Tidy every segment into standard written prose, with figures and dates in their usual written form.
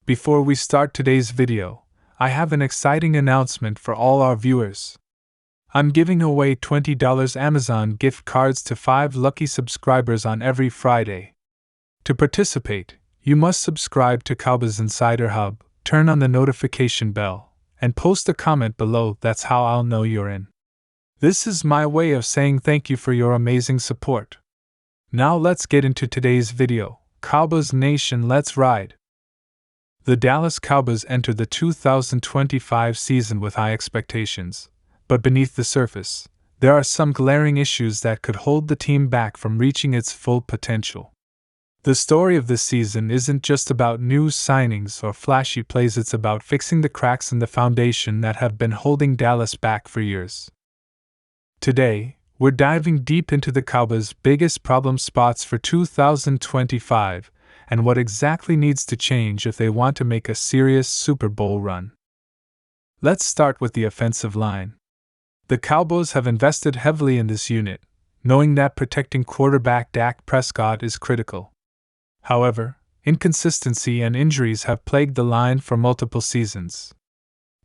Before we start today's video, I have an exciting announcement for all our viewers. I'm giving away $20 Amazon gift cards to 5 lucky subscribers on every Friday. To participate, you must subscribe to Cowboys Insider Hub, turn on the notification bell, and post a comment below. That's how I'll know you're in. This is my way of saying thank you for your amazing support. Now let's get into today's video. Cowboys Nation, let's ride! The Dallas Cowboys entered the 2025 season with high expectations, but beneath the surface, there are some glaring issues that could hold the team back from reaching its full potential. The story of this season isn't just about new signings or flashy plays, it's about fixing the cracks in the foundation that have been holding Dallas back for years. Today, we're diving deep into the Cowboys' biggest problem spots for 2025 and what exactly needs to change if they want to make a serious Super Bowl run. Let's start with the offensive line. The Cowboys have invested heavily in this unit, knowing that protecting quarterback Dak Prescott is critical. However, inconsistency and injuries have plagued the line for multiple seasons.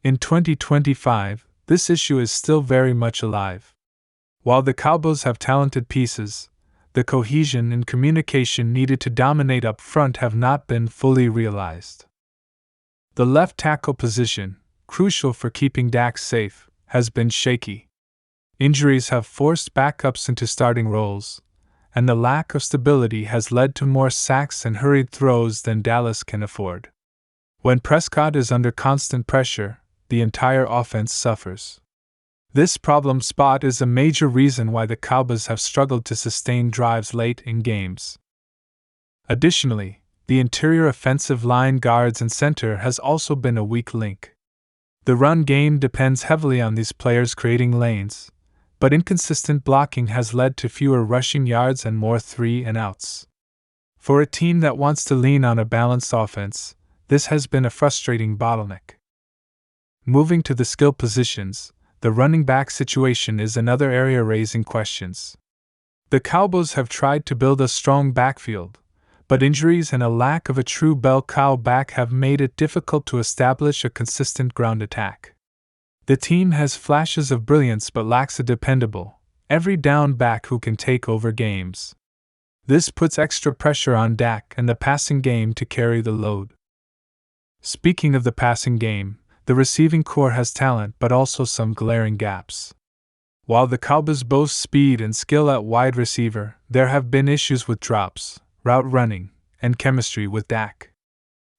In 2025, this issue is still very much alive. While the Cowboys have talented pieces, the cohesion and communication needed to dominate up front have not been fully realized. The left tackle position, crucial for keeping Dak safe, has been shaky. Injuries have forced backups into starting roles, and the lack of stability has led to more sacks and hurried throws than Dallas can afford. When Prescott is under constant pressure, the entire offense suffers. This problem spot is a major reason why the Cowboys have struggled to sustain drives late in games. Additionally, the interior offensive line, guards and center, has also been a weak link. The run game depends heavily on these players creating lanes, but inconsistent blocking has led to fewer rushing yards and more 3-and-outs. For a team that wants to lean on a balanced offense, this has been a frustrating bottleneck. Moving to the skill positions, the running back situation is another area raising questions. The Cowboys have tried to build a strong backfield, but injuries and a lack of a true bell cow back have made it difficult to establish a consistent ground attack. The team has flashes of brilliance but lacks a dependable, every down back who can take over games. This puts extra pressure on Dak and the passing game to carry the load. Speaking of the passing game, the receiving core has talent but also some glaring gaps. While the Cowboys boast speed and skill at wide receiver, there have been issues with drops, route running, and chemistry with Dak.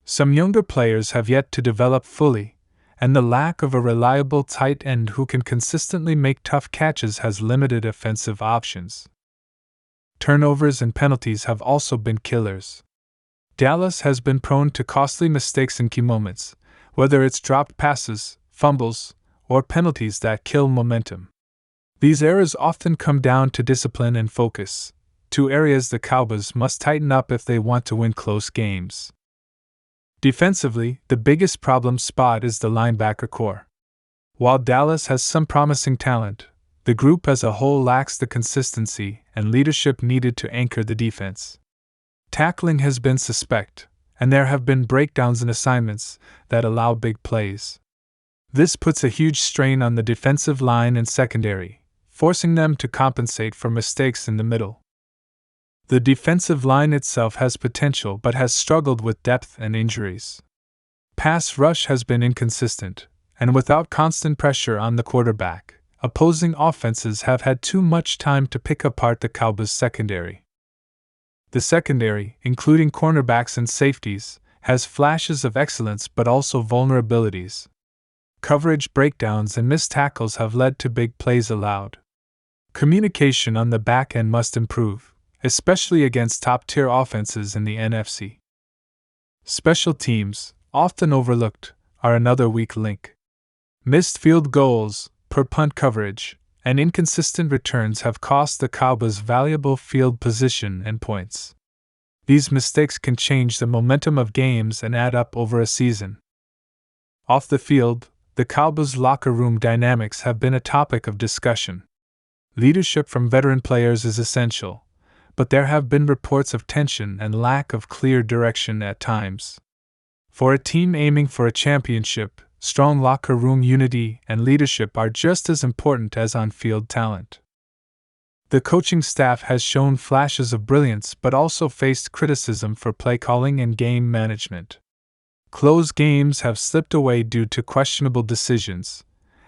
Some younger players have yet to develop fully, and the lack of a reliable tight end who can consistently make tough catches has limited offensive options. Turnovers and penalties have also been killers. Dallas has been prone to costly mistakes in key moments, whether it's dropped passes, fumbles, or penalties that kill momentum. These errors often come down to discipline and focus, two areas the Cowboys must tighten up if they want to win close games. Defensively, the biggest problem spot is the linebacker core. While Dallas has some promising talent, the group as a whole lacks the consistency and leadership needed to anchor the defense. Tackling has been suspect, and there have been breakdowns in assignments that allow big plays. This puts a huge strain on the defensive line and secondary, forcing them to compensate for mistakes in the middle. The defensive line itself has potential but has struggled with depth and injuries. Pass rush has been inconsistent, and without constant pressure on the quarterback, opposing offenses have had too much time to pick apart the Cowboys' secondary. The secondary, including cornerbacks and safeties, has flashes of excellence but also vulnerabilities. Coverage breakdowns and missed tackles have led to big plays allowed. Communication on the back end must improve, especially against top-tier offenses in the NFC. Special teams, often overlooked, are another weak link. Missed field goals, poor punt coverage, and inconsistent returns have cost the Cowboys valuable field position and points. These mistakes can change the momentum of games and add up over a season. Off the field, the Cowboys' locker room dynamics have been a topic of discussion. Leadership from veteran players is essential, but there have been reports of tension and lack of clear direction at times. For a team aiming for a championship, strong locker room unity and leadership are just as important as on-field talent. The coaching staff has shown flashes of brilliance but also faced criticism for play calling and game management. Close games have slipped away due to questionable decisions,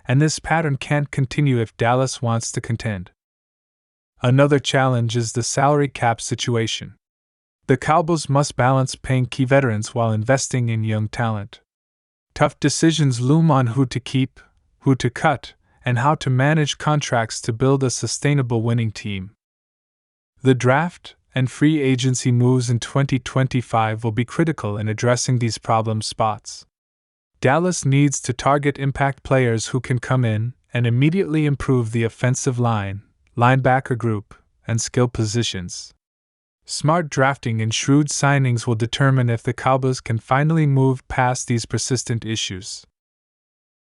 and this pattern can't continue if Dallas wants to contend. Another challenge is the salary cap situation. The Cowboys must balance paying key veterans while investing in young talent. Tough decisions loom on who to keep, who to cut, and how to manage contracts to build a sustainable winning team. The draft and free agency moves in 2025 will be critical in addressing these problem spots. Dallas needs to target impact players who can come in and immediately improve the offensive line, linebacker group, and skill positions. Smart drafting and shrewd signings will determine if the Cowboys can finally move past these persistent issues.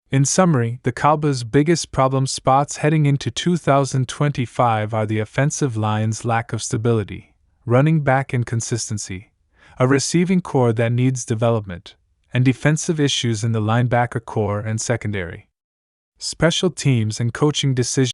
In summary, the Cowboys' biggest problem spots heading into 2025 are the offensive line's lack of stability, running back inconsistency, a receiving core that needs development, and defensive issues in the linebacker core and secondary. Special teams and coaching decisions